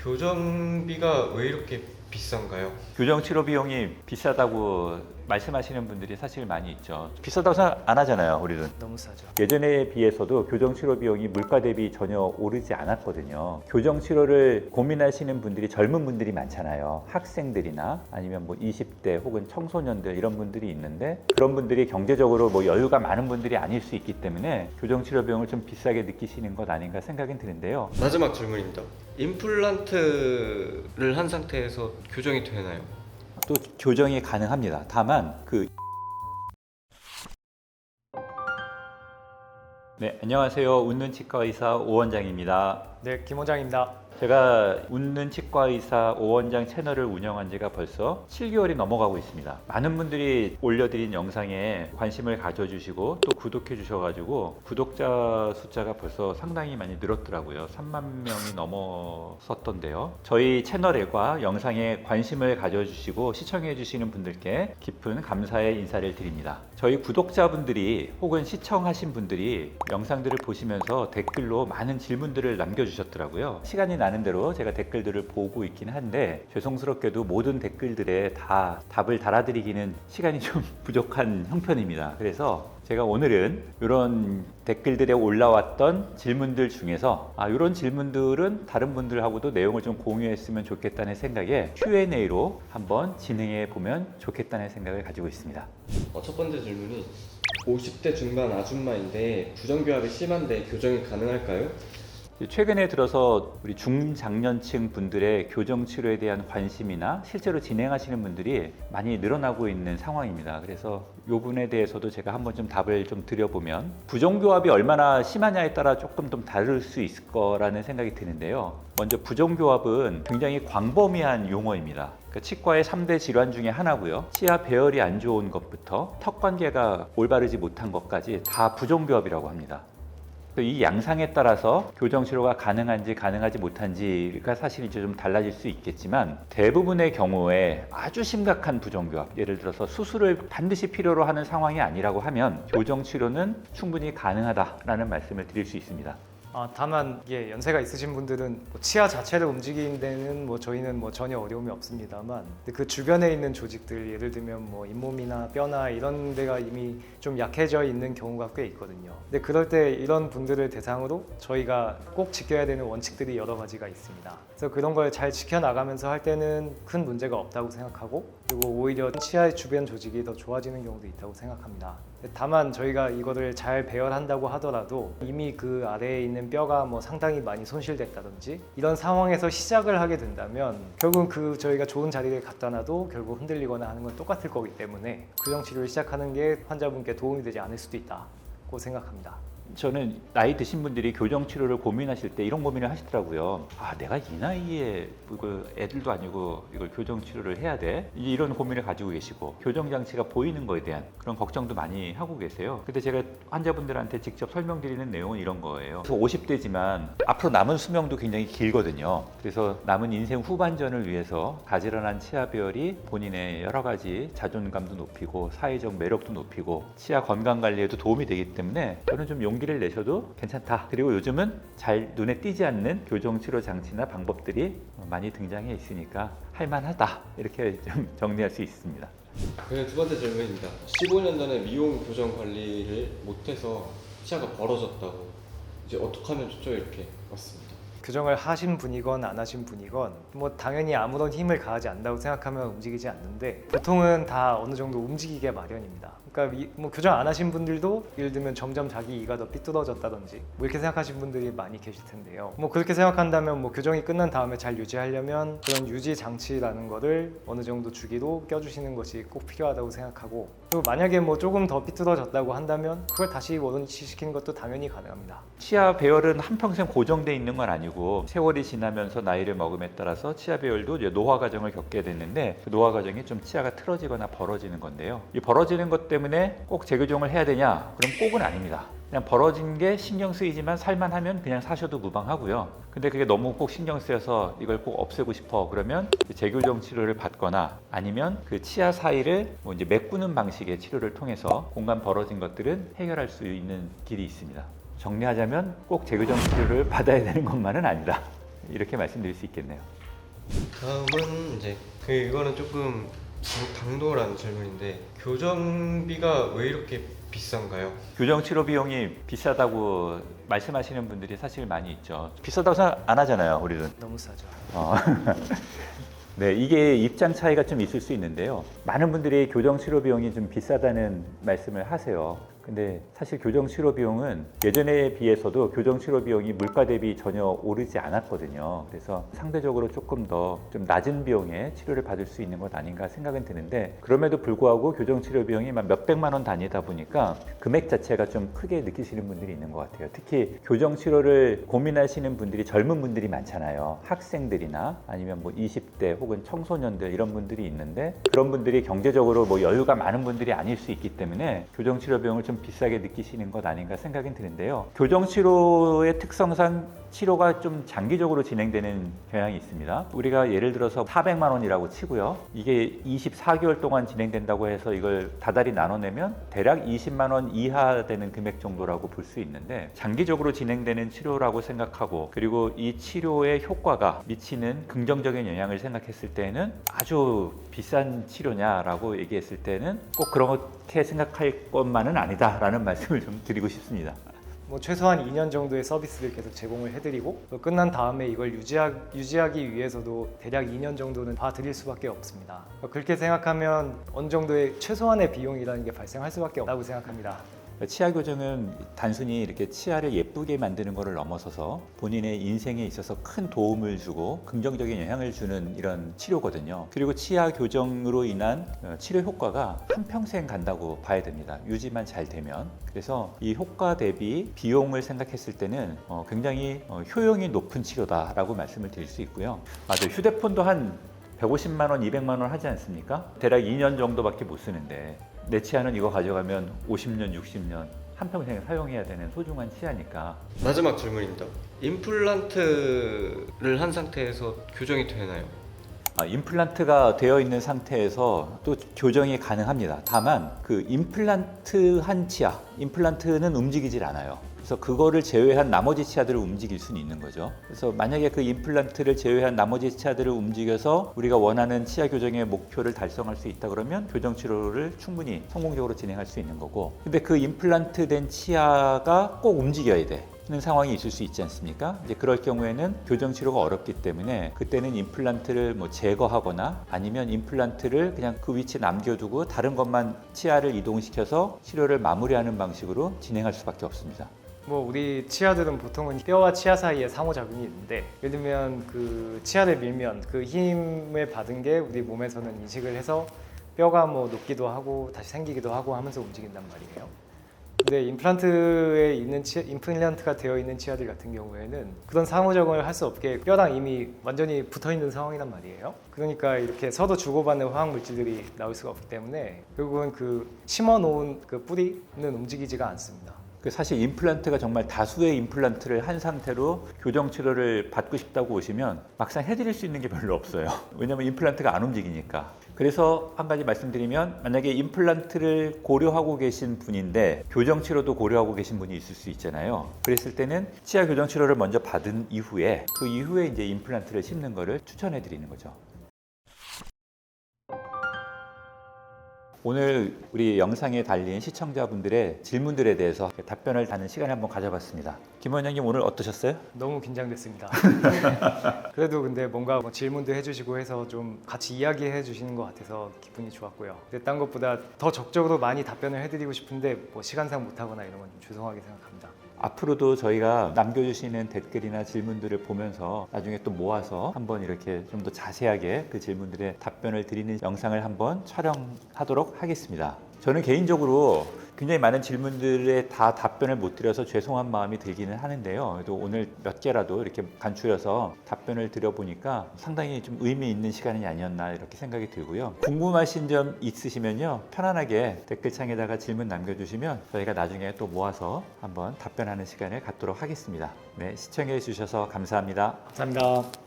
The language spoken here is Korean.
교정비가 왜 이렇게 비싼가요? 교정 치료 비용이 비싸다고 말씀하시는 분들이 사실 많이 있죠. 비싸다고 생각 안 하잖아요, 우리는. 너무 싸죠. 예전에 비해서도 교정 치료 비용이 물가 대비 전혀 오르지 않았거든요. 교정 치료를 고민하시는 분들이 젊은 분들이 많잖아요. 학생들이나 아니면 뭐 20대 혹은 청소년들 이런 분들이 있는데 그런 분들이 경제적으로 뭐 여유가 많은 분들이 아닐 수 있기 때문에 교정 치료 비용을 좀 비싸게 느끼시는 것 아닌가 생각이 드는데요. 마지막 질문입니다. 임플란트를 한 상태에서 교정이 되나요? 또 교정이 가능합니다. 다만 네, 안녕하세요. 웃는 치과 의사 오원장입니다. 네, 김 원장입니다. 제가 웃는 치과 의사 오원장 채널을 운영한 지가 벌써 7개월이 넘어가고 있습니다. 많은 분들이 올려드린 영상에 관심을 가져주시고 또 구독해 주셔가지고 구독자 숫자가 벌써 상당히 많이 늘었더라고요. 3만 명이 넘었었던데요. 저희 채널과 영상에 관심을 가져주시고 시청해 주시는 분들께 깊은 감사의 인사를 드립니다. 저희 구독자분들이 혹은 시청하신 분들이 영상들을 보시면서 댓글로 많은 질문들을 남겨주셨더라고요. 시간이 나는 대로 제가 댓글들을 보고 있긴 한데 죄송스럽게도 모든 댓글들에 다 답을 달아드리기는 시간이 좀 부족한 형편입니다. 그래서 제가 오늘은 이런 댓글들에 올라왔던 질문들 중에서 이런 질문들은 다른 분들하고도 내용을 좀 공유했으면 좋겠다는 생각에 Q&A로 한번 진행해 보면 좋겠다는 생각을 가지고 있습니다. 첫 번째 질문이 50대 중반 아줌마인데 부정교합이 심한데 교정이 가능할까요? 최근에 들어서 우리 중장년층 분들의 교정 치료에 대한 관심이나 실제로 진행하시는 분들이 많이 늘어나고 있는 상황입니다. 그래서 이 부분에 대해서도 제가 한번 좀 답을 좀 드려보면 부정교합이 얼마나 심하냐에 따라 조금 좀 다를 수 있을 거라는 생각이 드는데요. 먼저 부정교합은 굉장히 광범위한 용어입니다. 치과의 3대 질환 중에 하나고요. 치아 배열이 안 좋은 것부터 턱 관계가 올바르지 못한 것까지 다 부정교합이라고 합니다. 이 양상에 따라서 교정 치료가 가능한지 가능하지 못한지가 사실 이제 좀 달라질 수 있겠지만 대부분의 경우에 아주 심각한 부정교합, 예를 들어서 수술을 반드시 필요로 하는 상황이 아니라고 하면 교정 치료는 충분히 가능하다라는 말씀을 드릴 수 있습니다. 다만 이게 연세가 있으신 분들은 뭐 치아 자체를 움직이는 데는 저희는 전혀 어려움이 없습니다만 그 주변에 있는 조직들 예를 들면 잇몸이나 뼈나 이런 데가 이미 좀 약해져 있는 경우가 꽤 있거든요. 근데 그럴 때 이런 분들을 대상으로 저희가 꼭 지켜야 되는 원칙들이 여러 가지가 있습니다. 그래서 그런 걸 잘 지켜나가면서 할 때는 큰 문제가 없다고 생각하고 그리고 오히려 치아의 주변 조직이 더 좋아지는 경우도 있다고 생각합니다. 다만 저희가 이거를 잘 배열한다고 하더라도 이미 그 아래에 있는 뼈가 상당히 많이 손실됐다든지 이런 상황에서 시작을 하게 된다면 결국은 그 저희가 좋은 자리를 갖다 놔도 결국 흔들리거나 하는 건 똑같을 거기 때문에 교정 치료를 시작하는 게 환자분께 도움이 되지 않을 수도 있다고 생각합니다. 저는 나이 드신 분들이 교정 치료를 고민하실 때 이런 고민을 하시더라고요. 내가 이 나이에 애들도 아니고 이걸 교정 치료를 해야 돼? 이런 고민을 가지고 계시고 교정 장치가 보이는 거에 대한 그런 걱정도 많이 하고 계세요. 근데 제가 환자분들한테 직접 설명드리는 내용은 이런 거예요. 50대지만 앞으로 남은 수명도 굉장히 길거든요. 그래서 남은 인생 후반전을 위해서 가지런한 치아 배열이 본인의 여러 가지 자존감도 높이고 사회적 매력도 높이고 치아 건강 관리에도 도움이 되기 때문에 저는 좀 용기를 내셔도 괜찮다. 그리고 요즘은 잘 눈에 띄지 않는 교정 치료 장치나 방법들이 많이 등장해 있으니까 할만하다. 이렇게 좀 정리할 수 있습니다. 두 번째 질문입니다. 15년 전에 미용 교정 관리를 못해서 치아가 벌어졌다고 이제 어떻게 하면 좋죠? 이렇게 왔습니다. 교정을 하신 분이건 안 하신 분이건 당연히 아무런 힘을 가하지 않는다고 생각하면 움직이지 않는데 보통은 다 어느 정도 움직이게 마련입니다. 그러니까 교정 안 하신 분들도 예를 들면 점점 자기 이가 더 삐뚤어졌다든지 이렇게 생각하시는 분들이 많이 계실 텐데요. 그렇게 생각한다면 교정이 끝난 다음에 잘 유지하려면 그런 유지 장치라는 거를 어느 정도 주기로 껴주시는 것이 꼭 필요하다고 생각하고 그리고 만약에 조금 더 삐뚤어졌다고 한다면 그걸 다시 원위치시키는 것도 당연히 가능합니다. 치아 배열은 한평생 고정돼 있는 건 아니고 세월이 지나면서 나이를 먹음에 따라서 치아 배열도 이제 노화 과정을 겪게 됐는데 그 노화 과정이 좀 치아가 틀어지거나 벌어지는 건데요. 이 벌어지는 것 때문에 꼭 재교정을 해야 되냐? 그럼 꼭은 아닙니다. 그냥 벌어진 게 신경 쓰이지만 살만하면 그냥 사셔도 무방하고요. 근데 그게 너무 꼭 신경 쓰여서 이걸 꼭 없애고 싶어 그러면 재교정 치료를 받거나 아니면 그 치아 사이를 이제 메꾸는 방식의 치료를 통해서 공간 벌어진 것들은 해결할 수 있는 길이 있습니다. 정리하자면 꼭 재교정 치료를 받아야 되는 것만은 아니다. 이렇게 말씀드릴 수 있겠네요. 다음은 이제 이거는 조금 당돌한 질문인데 교정비가 왜 이렇게 비싼가요? 교정 치료 비용이 비싸다고 말씀하시는 분들이 사실 많이 있죠. 비싸다고 생각 안 하잖아요, 우리는. 너무 싸죠. 네, 이게 입장 차이가 좀 있을 수 있는데요. 많은 분들이 교정 치료 비용이 좀 비싸다는 말씀을 하세요. 근데 사실 교정 치료 비용은 예전에 비해서도 교정 치료 비용이 물가 대비 전혀 오르지 않았거든요. 그래서 상대적으로 조금 더 좀 낮은 비용에 치료를 받을 수 있는 것 아닌가 생각은 드는데, 그럼에도 불구하고 교정 치료 비용이 막 몇백만 원 단위다 보니까 금액 자체가 좀 크게 느끼시는 분들이 있는 것 같아요. 특히 교정 치료를 고민하시는 분들이 젊은 분들이 많잖아요. 학생들이나 아니면 뭐 20대 혹은 청소년들 이런 분들이 있는데, 그런 분들이 경제적으로 뭐 여유가 많은 분들이 아닐 수 있기 때문에 교정 치료 비용을 좀 비싸게 느끼시는 것 아닌가 생각이 드는데요. 교정치료의 특성상 치료가 좀 장기적으로 진행되는 경향이 있습니다. 우리가 예를 들어서 400만 원이라고 치고요. 이게 24개월 동안 진행된다고 해서 이걸 다달이 나눠내면 대략 20만 원 이하 되는 금액 정도라고 볼 수 있는데, 장기적으로 진행되는 치료라고 생각하고, 그리고 이 치료의 효과가 미치는 긍정적인 영향을 생각했을 때는 아주 비싼 치료냐라고 얘기했을 때는 꼭 그렇게 생각할 것만은 아니다라는 말씀을 좀 드리고 싶습니다. 뭐 최소한 2년 정도의 서비스를 계속 제공을 해드리고, 또 끝난 다음에 이걸 유지하기 위해서도 대략 2년 정도는 봐드릴 수밖에 없습니다. 그렇게 생각하면 어느 정도의 최소한의 비용이라는 게 발생할 수밖에 없다고 생각합니다. 치아 교정은 단순히 이렇게 치아를 예쁘게 만드는 것을 넘어서서 본인의 인생에 있어서 큰 도움을 주고 긍정적인 영향을 주는 이런 치료거든요. 그리고 치아 교정으로 인한 치료 효과가 한평생 간다고 봐야 됩니다. 유지만 잘 되면. 그래서 이 효과 대비 비용을 생각했을 때는 굉장히 효용이 높은 치료다라고 말씀을 드릴 수 있고요. 맞아요. 휴대폰도 한 150만 원, 200만 원 하지 않습니까? 대략 2년 정도밖에 못 쓰는데 내 치아는 이거 가져가면 50년, 60년 한평생 사용해야 되는 소중한 치아니까. 마지막 질문입니다. 임플란트를 한 상태에서 교정이 되나요? 임플란트가 되어 있는 상태에서 또 교정이 가능합니다. 다만 그 임플란트 한 치아, 임플란트는 움직이질 않아요. 그래서 그거를 제외한 나머지 치아들을 움직일 수는 있는 거죠. 그래서 만약에 그 임플란트를 제외한 나머지 치아들을 움직여서 우리가 원하는 치아 교정의 목표를 달성할 수 있다 그러면 교정 치료를 충분히 성공적으로 진행할 수 있는 거고, 근데 그 임플란트 된 치아가 꼭 움직여야 돼 는 상황이 있을 수 있지 않습니까? 이제 그럴 경우에는 교정 치료가 어렵기 때문에 그때는 임플란트를 뭐 제거하거나 아니면 임플란트를 그냥 그 위치에 남겨두고 다른 것만 치아를 이동시켜서 치료를 마무리하는 방식으로 진행할 수밖에 없습니다. 뭐 우리 치아들은 보통은 뼈와 치아 사이에 상호작용이 있는데, 예를 들면 그 치아를 밀면 그 힘을 받은 게 우리 몸에서는 인식을 해서 뼈가 뭐 녹기도 하고 다시 생기기도 하고 하면서 움직인단 말이에요. 근데 임플란트가 되어 있는 치아들 같은 경우에는 그런 상호작용을 할 수 없게 뼈랑 이미 완전히 붙어 있는 상황이란 말이에요. 그러니까 이렇게 서로 주고받는 화학 물질들이 나올 수가 없기 때문에 결국은 그 심어 놓은 그 뿌리는 움직이지가 않습니다. 사실 임플란트가 정말 다수의 임플란트를 한 상태로 교정 치료를 받고 싶다고 오시면 막상 해드릴 수 있는 게 별로 없어요. 왜냐하면 임플란트가 안 움직이니까. 그래서 한 가지 말씀드리면, 만약에 임플란트를 고려하고 계신 분인데 교정 치료도 고려하고 계신 분이 있을 수 있잖아요. 그랬을 때는 치아 교정 치료를 먼저 받은 이후에 그 이후에 이제 임플란트를 심는 거를 추천해 드리는 거죠. 오늘 우리 영상에 달린 시청자분들의 질문들에 대해서 답변을 하는 시간을 한번 가져봤습니다. 김 원장님 오늘 어떠셨어요? 너무 긴장됐습니다. 그래도 근데 뭔가 뭐 질문도 해주시고 해서 좀 같이 이야기해 주시는 것 같아서 기분이 좋았고요. 근데 딴 것보다 더 적극적으로 많이 답변을 해드리고 싶은데 뭐 시간상 못하거나 이런 건 좀 죄송하게 생각합니다. 앞으로도 저희가 남겨주시는 댓글이나 질문들을 보면서 나중에 또 모아서 한번 이렇게 좀 더 자세하게 그 질문들에 답변을 드리는 영상을 한번 촬영하도록 하겠습니다. 저는 개인적으로 굉장히 많은 질문들에 다 답변을 못 드려서 죄송한 마음이 들기는 하는데요. 그래도 오늘 몇 개라도 이렇게 간추려서 답변을 드려보니까 상당히 좀 의미 있는 시간이 아니었나 이렇게 생각이 들고요. 궁금하신 점 있으시면요, 편안하게 댓글창에다가 질문 남겨주시면 저희가 나중에 또 모아서 한번 답변하는 시간을 갖도록 하겠습니다. 네, 시청해 주셔서 감사합니다. 감사합니다.